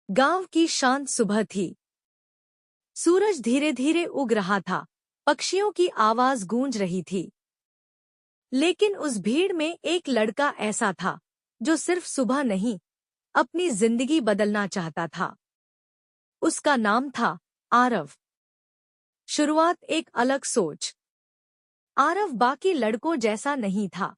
गांव की शांत सुबह थी। सूरज धीरे धीरे उग रहा था, पक्षियों की आवाज गूंज रही थी। लेकिन उस भीड़ में एक लड़का ऐसा था जो सिर्फ सुबह नहीं, अपनी जिंदगी बदलना चाहता था। उसका नाम था आरव। शुरुआत एक अलग सोच। आरव बाकी लड़कों जैसा नहीं था।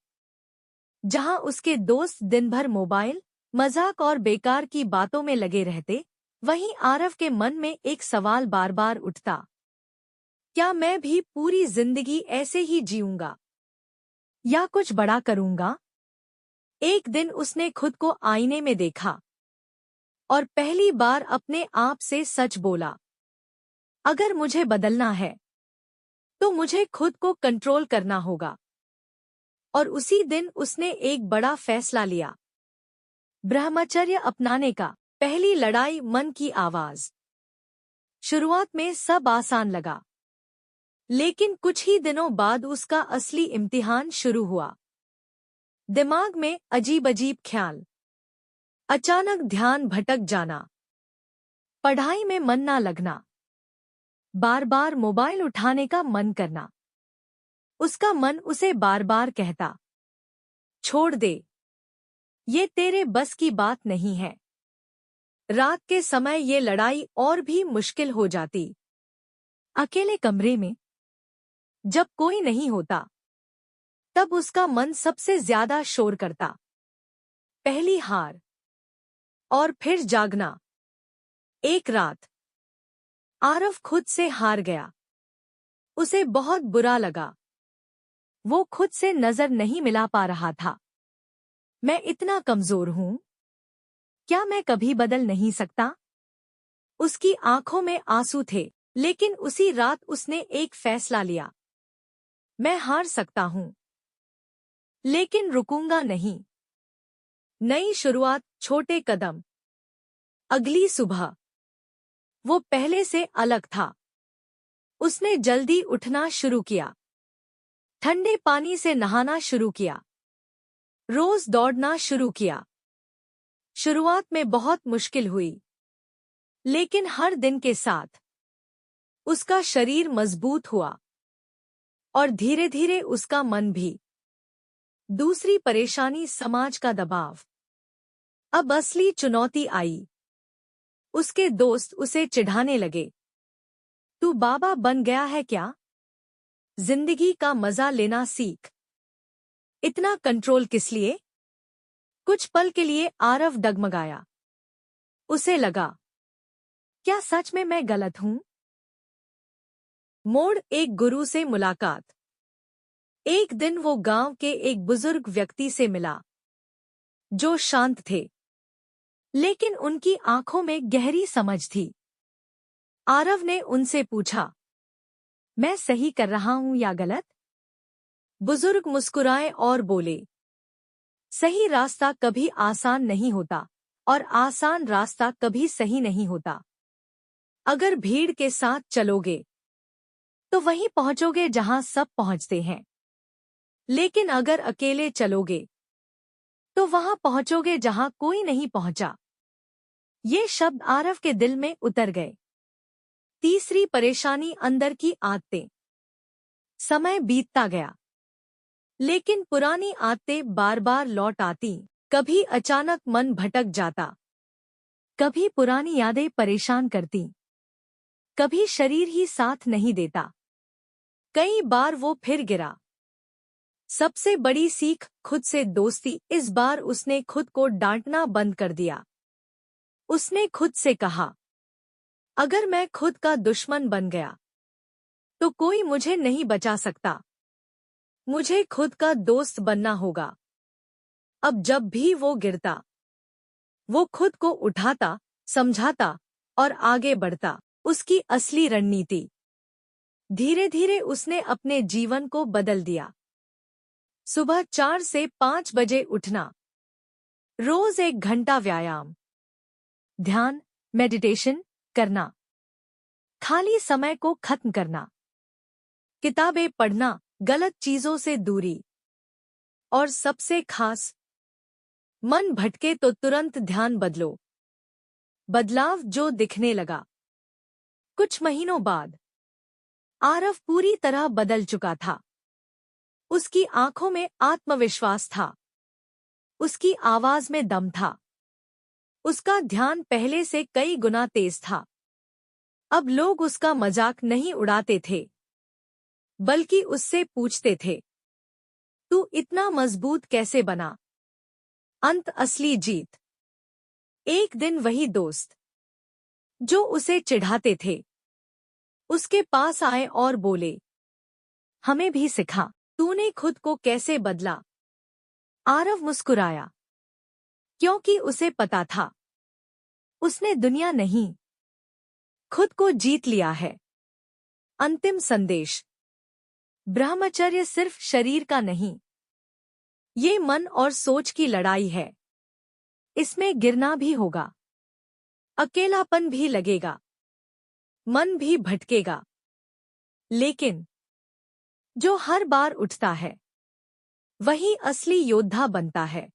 जहां उसके दोस्त दिन भर मोबाइल, मजाक और बेकार की बातों में लगे रहते, वहीं आरव के मन में एक सवाल बार बार उठता। क्या मैं भी पूरी जिंदगी ऐसे ही जीऊंगा या कुछ बड़ा करूंगा? एक दिन उसने खुद को आईने में देखा और पहली बार अपने आप से सच बोला, अगर मुझे बदलना है तो मुझे खुद को कंट्रोल करना होगा। और उसी दिन उसने एक बड़ा फैसला लिया, ब्रह्मचर्य अपनाने का। पहली लड़ाई, मन की आवाज। शुरुआत में सब आसान लगा, लेकिन कुछ ही दिनों बाद उसका असली इम्तिहान शुरू हुआ। दिमाग में अजीब अजीब ख्याल, अचानक ध्यान भटक जाना, पढ़ाई में मन ना लगना, बार बार मोबाइल उठाने का मन करना। उसका मन उसे बार बार कहता, छोड़ दे, ये तेरे बस की बात नहीं है। रात के समय ये लड़ाई और भी मुश्किल हो जाती। अकेले कमरे में जब कोई नहीं होता, तब उसका मन सबसे ज्यादा शोर करता। पहली हार और फिर जागना। एक रात आरव खुद से हार गया। उसे बहुत बुरा लगा। वो खुद से नजर नहीं मिला पा रहा था। मैं इतना कमजोर हूं, क्या मैं कभी बदल नहीं सकता? उसकी आंखों में आंसू थे, लेकिन उसी रात उसने एक फैसला लिया, मैं हार सकता हूं, लेकिन रुकूंगा नहीं। नई शुरुआत, छोटे कदम। अगली सुबह वो पहले से अलग था। उसने जल्दी उठना शुरू किया, ठंडे पानी से नहाना शुरू किया, रोज दौड़ना शुरू किया। शुरुआत में बहुत मुश्किल हुई, लेकिन हर दिन के साथ उसका शरीर मजबूत हुआ और धीरे धीरे उसका मन भी। दूसरी परेशानी, समाज का दबाव। अब असली चुनौती आई। उसके दोस्त उसे चिढ़ाने लगे, तू बाबा बन गया है क्या? जिंदगी का मजा लेना सीख। इतना कंट्रोल किस लिए? कुछ पल के लिए आरव डगमगाया। उसे लगा, क्या सच में मैं गलत हूं? मोड़, एक गुरु से मुलाकात। एक दिन वो गांव के एक बुजुर्ग व्यक्ति से मिला, जो शांत थे, लेकिन उनकी आंखों में गहरी समझ थी। आरव ने उनसे पूछा, मैं सही कर रहा हूं या गलत? बुजुर्ग मुस्कुराए और बोले, सही रास्ता कभी आसान नहीं होता और आसान रास्ता कभी सही नहीं होता। अगर भीड़ के साथ चलोगे तो वहीं पहुंचोगे जहां सब पहुंचते हैं, लेकिन अगर अकेले चलोगे तो वहां पहुंचोगे जहां कोई नहीं पहुंचा। ये शब्द आरव के दिल में उतर गए। तीसरी परेशानी, अंदर की आदतें। समय बीतता गया, लेकिन पुरानी आदतें बार बार लौट आती। कभी अचानक मन भटक जाता, कभी पुरानी यादें परेशान करती, कभी शरीर ही साथ नहीं देता। कई बार वो फिर गिरा। सबसे बड़ी सीख, खुद से दोस्ती। इस बार उसने खुद को डांटना बंद कर दिया। उसने खुद से कहा, अगर मैं खुद का दुश्मन बन गया तो कोई मुझे नहीं बचा सकता। मुझे खुद का दोस्त बनना होगा। अब जब भी वो गिरता, वो खुद को उठाता, समझाता और आगे बढ़ता। उसकी असली रणनीति। धीरे धीरे उसने अपने जीवन को बदल दिया। सुबह 4 से 5 बजे उठना, रोज 1 घंटा व्यायाम, ध्यान, मेडिटेशन करना, खाली समय को खत्म करना, किताबें पढ़ना, गलत चीजों से दूरी, और सबसे खास, मन भटके तो तुरंत ध्यान बदलो। बदलाव जो दिखने लगा। कुछ महीनों बाद आरव पूरी तरह बदल चुका था। उसकी आंखों में आत्मविश्वास था। उसकी आवाज में दम था। उसका ध्यान पहले से कई गुना तेज था। अब लोग उसका मजाक नहीं उड़ाते थे, बल्कि उससे पूछते थे, तू इतना मजबूत कैसे बना? अंत असली जीत। एक दिन वही दोस्त जो उसे चिढ़ाते थे उसके पास आए और बोले, हमें भी सिखा, तूने खुद को कैसे बदला? आरव मुस्कुराया, क्योंकि उसे पता था उसने दुनिया नहीं, खुद को जीत लिया है। अंतिम संदेश। ब्रह्मचर्य सिर्फ शरीर का नहीं, ये मन और सोच की लड़ाई है। इसमें गिरना भी होगा, अकेलापन भी लगेगा, मन भी भटकेगा, लेकिन जो हर बार उठता है वही असली योद्धा बनता है।